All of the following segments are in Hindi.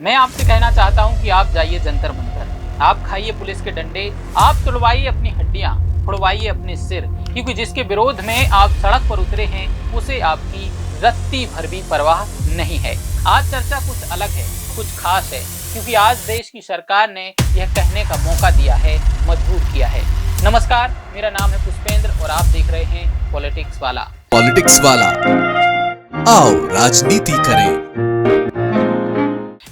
मैं आपसे कहना चाहता हूं कि आप जाइए जंतर मंतर, आप खाइए पुलिस के डंडे, आप तुड़वाइए अपनी हड्डियां, उड़वाइए अपने सिर, क्योंकि जिसके विरोध में आप सड़क पर उतरे हैं उसे आपकी रत्ती भर भी परवाह नहीं है। आज चर्चा कुछ अलग है, कुछ खास है, क्योंकि आज देश की सरकार ने यह कहने का मौका दिया है, मजबूर किया है। नमस्कार, मेरा नाम है पुष्पेंद्र और आप देख रहे हैं पॉलिटिक्स वाला। पॉलिटिक्स वाला, आओ राजनीति करें।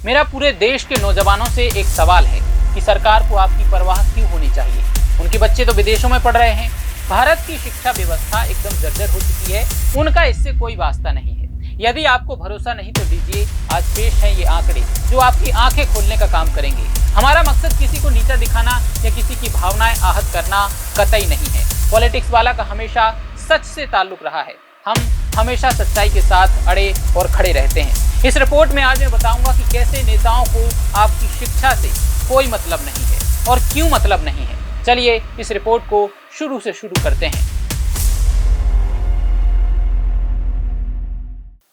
मेरा पूरे देश के नौजवानों से एक सवाल है कि सरकार को आपकी परवाह क्यों होनी चाहिए? उनके बच्चे तो विदेशों में पढ़ रहे हैं, भारत की शिक्षा व्यवस्था एकदम जर्जर हो चुकी है, उनका इससे कोई वास्ता नहीं है। यदि आपको भरोसा नहीं तो लीजिए, आज पेश है ये आंकड़े जो आपकी आंखें खोलने का काम करेंगे। हमारा मकसद किसी को नीचा दिखाना या किसी की भावनाएं आहत करना कतई नहीं है। पॉलिटिक्स वाला का हमेशा सच से ताल्लुक रहा है, हम हमेशा सच्चाई के साथ अड़े और खड़े रहते हैं। इस रिपोर्ट में आज मैं बताऊंगा कि कैसे नेताओं को आपकी शिक्षा से कोई मतलब नहीं है और क्यों मतलब नहीं है। चलिए इस रिपोर्ट को शुरू से शुरू करते हैं।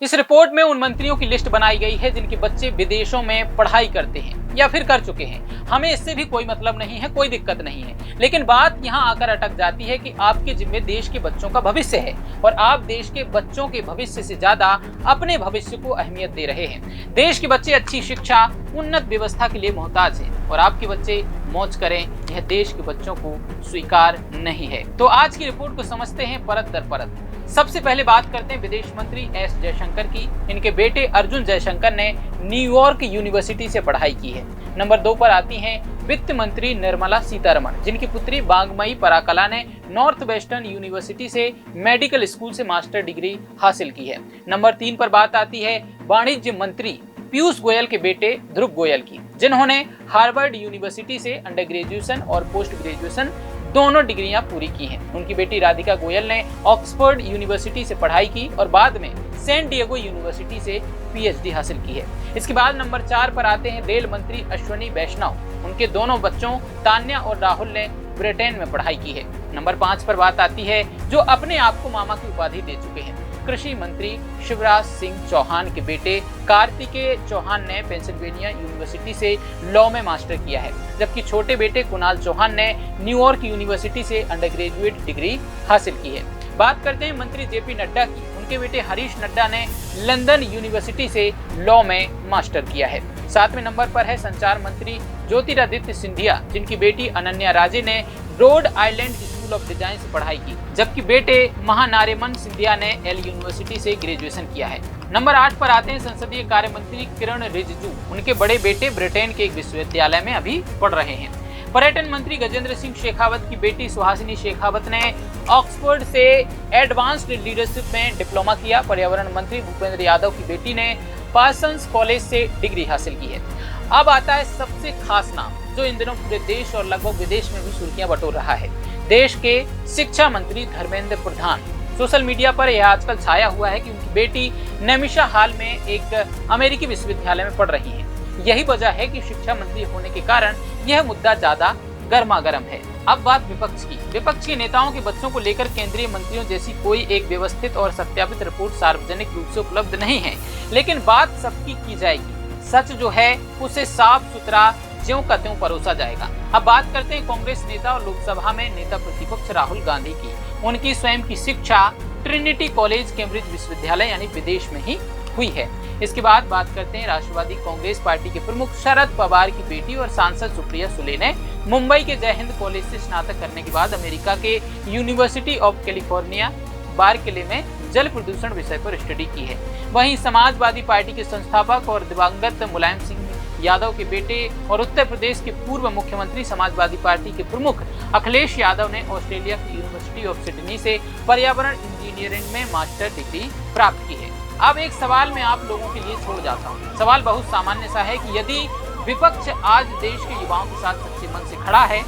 इस रिपोर्ट में उन मंत्रियों की लिस्ट बनाई गई है जिनके बच्चे विदेशों में पढ़ाई करते हैं या फिर कर चुके हैं। हमें इससे भी कोई मतलब नहीं है, कोई दिक्कत नहीं है, लेकिन बात यहाँ आकर अटक जाती है कि आपके जिम्मे देश के बच्चों का भविष्य है और आप देश के बच्चों के भविष्य से ज्यादा अपने भविष्य को अहमियत दे रहे हैं। देश के बच्चे अच्छी शिक्षा, उन्नत व्यवस्था के लिए मोहताज हैं और आपके बच्चे मौज करें, यह देश के बच्चों को स्वीकार नहीं है। तो आज की रिपोर्ट को समझते हैं परत दर परत। सबसे पहले बात करते हैं विदेश मंत्री एस जयशंकर की। इनके बेटे अर्जुन जयशंकर ने न्यूयॉर्क यूनिवर्सिटी से पढ़ाई की है। नंबर 2 पर आती हैं वित्त मंत्री निर्मला सीतारमण, जिनकी पुत्री बांगमई पराकला ने नॉर्थ वेस्टर्न यूनिवर्सिटी से मेडिकल स्कूल से मास्टर डिग्री हासिल की है। नंबर 3 पर बात आती है वाणिज्य मंत्री पीयूष गोयल के बेटे ध्रुव गोयल की, जिन्होंने हार्वर्ड यूनिवर्सिटी से अंडर ग्रेजुएशन और पोस्ट ग्रेजुएशन दोनों डिग्रियां पूरी की हैं। उनकी बेटी राधिका गोयल ने ऑक्सफोर्ड यूनिवर्सिटी से पढ़ाई की और बाद में सैन डिएगो यूनिवर्सिटी से पीएचडी हासिल की है। इसके बाद नंबर 4 पर आते हैं रेल मंत्री अश्विनी वैष्णव। उनके दोनों बच्चों तान्या और राहुल ने ब्रिटेन में पढ़ाई की है। नंबर 5 पर बात आती है जो अपने आप को मामा की उपाधि दे चुके हैं, कृषि मंत्री शिवराज सिंह चौहान के बेटे कार्तिकेय चौहान ने पेंसिल्वेनिया यूनिवर्सिटी से लॉ में मास्टर किया है, जबकि छोटे बेटे कुणाल चौहान ने न्यूयॉर्क यूनिवर्सिटी से अंडर ग्रेजुएट डिग्री हासिल की है। बात करते हैं मंत्री जेपी नड्डा की। उनके बेटे हरीश नड्डा ने लंदन यूनिवर्सिटी से लॉ में मास्टर किया है। 7वें नंबर पर है संचार मंत्री ज्योतिरादित्य सिंधिया, जिनकी बेटी अनन्या राजे ने Rhode Island school of design से पढ़ाई की, जबकि बेटे महानारेमन सिंधिया ने एल यूनिवर्सिटी से ग्रेजुएशन किया है। नंबर 8 पर आते हैं संसदीय कार्य मंत्री किरण रिजिजू। उनके बड़े बेटे ब्रिटेन के एक विश्वविद्यालय में अभी पढ़ रहे हैं। पर्यटन मंत्री गजेंद्र सिंह शेखावत की बेटी सुहासिनी शेखावत ने ऑक्सफोर्ड से एडवांस्ड लीडरशिप में डिप्लोमा किया। पर्यावरण मंत्री भूपेंद्र यादव की बेटी ने पार्सन्स कॉलेज से डिग्री हासिल की है। अब आता है सबसे खास नाम जो इन दिनों पूरे देश और लगभग विदेश में भी सुर्खियां बटोर रहा है। देश के शिक्षा मंत्री धर्मेंद्र प्रधान। सोशल मीडिया पर यह आजकल छाया हुआ है कि उनकी बेटी नैमिषा हाल में एक अमेरिकी विश्वविद्यालय में पढ़ रही है। यही वजह है कि शिक्षा मंत्री होने के कारण यह मुद्दा ज्यादा गर्मा गर्म है। अब बात विपक्ष की। विपक्ष के नेताओं के बच्चों को लेकर केंद्रीय मंत्रियों जैसी कोई एक व्यवस्थित और सत्यापित रिपोर्ट सार्वजनिक रूप से उपलब्ध नहीं है, लेकिन बात सबकी की जाएगी। सच जो है उसे साफ सुथरा ज्यों का त्यों परोसा जाएगा। अब बात करते हैं कांग्रेस नेता और लोकसभा में नेता प्रतिपक्ष राहुल गांधी की। उनकी स्वयं की शिक्षा ट्रिनिटी कॉलेज कैम्ब्रिज विश्वविद्यालय यानी विदेश में ही हुई है। इसके बाद बात करते हैं राष्ट्रवादी कांग्रेस पार्टी के प्रमुख शरद पवार की बेटी और सांसद सुप्रिया सुले ने मुंबई के जय हिंद कॉलेज से स्नातक करने के बाद अमेरिका के यूनिवर्सिटी ऑफ कैलिफोर्निया बार्कले में जल प्रदूषण विषय पर स्टडी की है। वहीं समाजवादी पार्टी के संस्थापक और दिवंगत मुलायम सिंह यादव के बेटे और उत्तर प्रदेश के पूर्व मुख्यमंत्री समाजवादी पार्टी के प्रमुख अखिलेश यादव ने ऑस्ट्रेलिया की यूनिवर्सिटी ऑफ सिडनी से पर्यावरण इंजीनियरिंग में मास्टर डिग्री प्राप्त की है। अब एक सवाल मैं आप लोगों के लिए छोड़ जाता हूँ। सवाल बहुत सामान्य सा है कि यदि विपक्ष आज देश के युवाओं के साथ सच्चे मन से खड़ा है,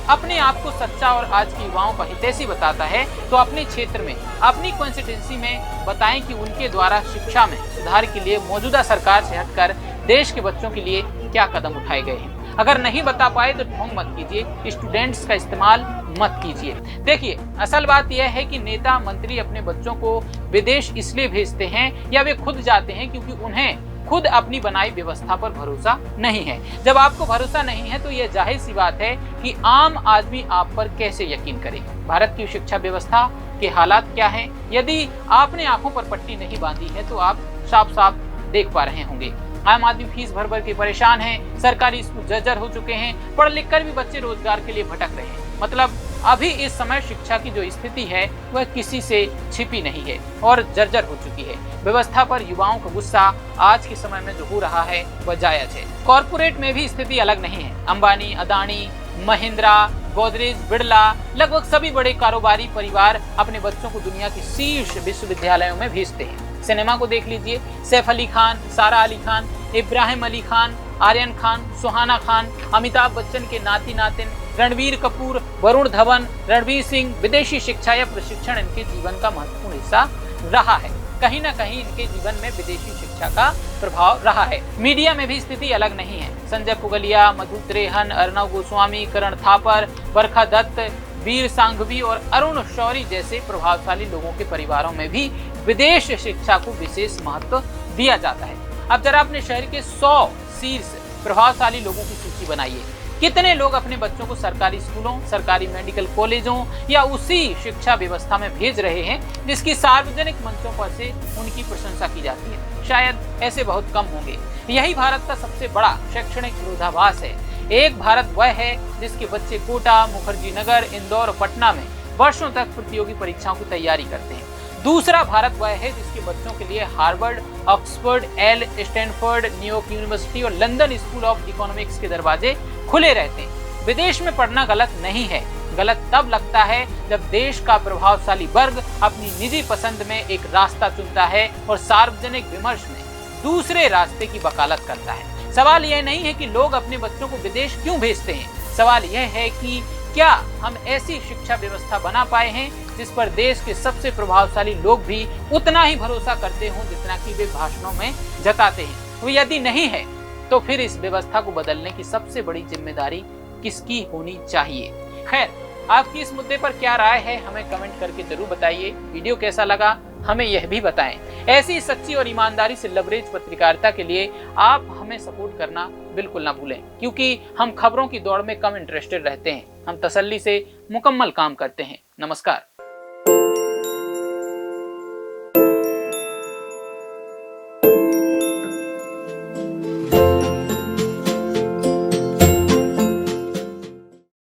अपने आप को सच्चा और आज के युवाओं का हितैषी बताता है, तो अपने क्षेत्र में अपनी कॉन्स्टिट्यूंसी में बताएं कि उनके द्वारा शिक्षा में सुधार के लिए मौजूदा सरकार से हटकर देश के बच्चों के लिए क्या कदम उठाए गए हैं। अगर नहीं बता पाए तो ढोंग मत कीजिए, स्टूडेंट्स का इस्तेमाल मत कीजिए। देखिए, असल बात यह है कि नेता मंत्री अपने बच्चों को विदेश इसलिए भेजते हैं या वे खुद जाते हैं क्योंकि उन्हें खुद अपनी बनाई व्यवस्था पर भरोसा नहीं है। जब आपको भरोसा नहीं है तो यह जाहिर सी बात है कि आम आदमी आप पर कैसे यकीन करे। भारत की शिक्षा व्यवस्था के हालात क्या हैं? यदि आपने आंखों पर पट्टी नहीं बांधी है तो आप साफ साफ देख पा रहे होंगे। आम आदमी फीस भर भर के परेशान है, सरकारी स्कूल जर्जर हो चुके हैं, पढ़ लिख कर भी बच्चे रोजगार के लिए भटक रहे हैं। मतलब अभी इस समय शिक्षा की जो स्थिति है वह किसी से छिपी नहीं है और जर्जर हो चुकी है। व्यवस्था पर युवाओं का गुस्सा आज के समय में जो हो रहा है वह जायज है। कॉर्पोरेट में भी स्थिति अलग नहीं है। अंबानी, अदानी, महिंद्रा, गोदरेज, बिड़ला, लगभग सभी बड़े कारोबारी परिवार अपने बच्चों को दुनिया की शीर्ष विश्वविद्यालयों में भेजते हैं। सिनेमा को देख लीजिए, सैफ अली खान, सारा अली खान, इब्राहिम अली खान, आर्यन खान, सुहाना खान, अमिताभ बच्चन के नाती नातिन, रणबीर कपूर, वरुण धवन, रणवीर सिंह। विदेशी शिक्षा या प्रशिक्षण इनके जीवन का महत्वपूर्ण हिस्सा रहा है। कहीं ना कहीं इनके जीवन में विदेशी शिक्षा का प्रभाव रहा है। मीडिया में भी स्थिति अलग नहीं है। संजय पुगलिया, मधु त्रेहन, अर्णव गोस्वामी, करण थापर, बरखा दत्त, वीर सांघवी और अरुण शौरी जैसे प्रभावशाली लोगों के परिवारों में भी विदेश शिक्षा को विशेष महत्व दिया जाता है। अब जरा अपने शहर के 100 शीर्ष प्रभावशाली लोगों की सूची बनाइए। कितने लोग अपने बच्चों को सरकारी स्कूलों, सरकारी मेडिकल कॉलेजों या उसी शिक्षा व्यवस्था में भेज रहे हैं जिसकी सार्वजनिक मंचों पर से उनकी प्रशंसा की जाती है? शायद ऐसे बहुत कम होंगे। यही भारत का सबसे बड़ा शैक्षणिक विरोधाभास है। एक भारत वह है जिसके बच्चे कोटा, मुखर्जी नगर, इंदौर और पटना में वर्षों तक प्रतियोगी परीक्षाओं की तैयारी करते हैं। दूसरा भारत वह है जिसके बच्चों के लिए Harvard, Oxford, Yale, Stanford, New York University और लंदन स्कूल ऑफ इकोनॉमिक्स के दरवाजे खुले रहते हैं। विदेश में पढ़ना गलत नहीं है। गलत तब लगता है जब देश का प्रभावशाली वर्ग अपनी निजी पसंद में एक रास्ता चुनता है और सार्वजनिक विमर्श में दूसरे रास्ते की वकालत करता है। सवाल यह नहीं है कि लोग अपने बच्चों को विदेश क्यों भेजते हैं। सवाल यह है कि क्या हम ऐसी शिक्षा व्यवस्था बना पाए हैं जिस पर देश के सबसे प्रभावशाली लोग भी उतना ही भरोसा करते हों जितना कि वे भाषणों में जताते हैं। वो यदि नहीं है तो फिर इस व्यवस्था को बदलने की सबसे बड़ी जिम्मेदारी किसकी होनी चाहिए? खैर, आपकी इस मुद्दे पर क्या राय है हमें कमेंट करके जरूर बताइए। वीडियो कैसा लगा हमें यह भी बताएं। ऐसी सच्ची और ईमानदारी से लबरेज पत्रकारिता के लिए आप हमें सपोर्ट करना बिल्कुल ना भूलें, क्योंकि हम खबरों की दौड़ में कम इंटरेस्टेड रहते हैं। हम तसल्ली से मुकम्मल काम करते हैं। नमस्कार।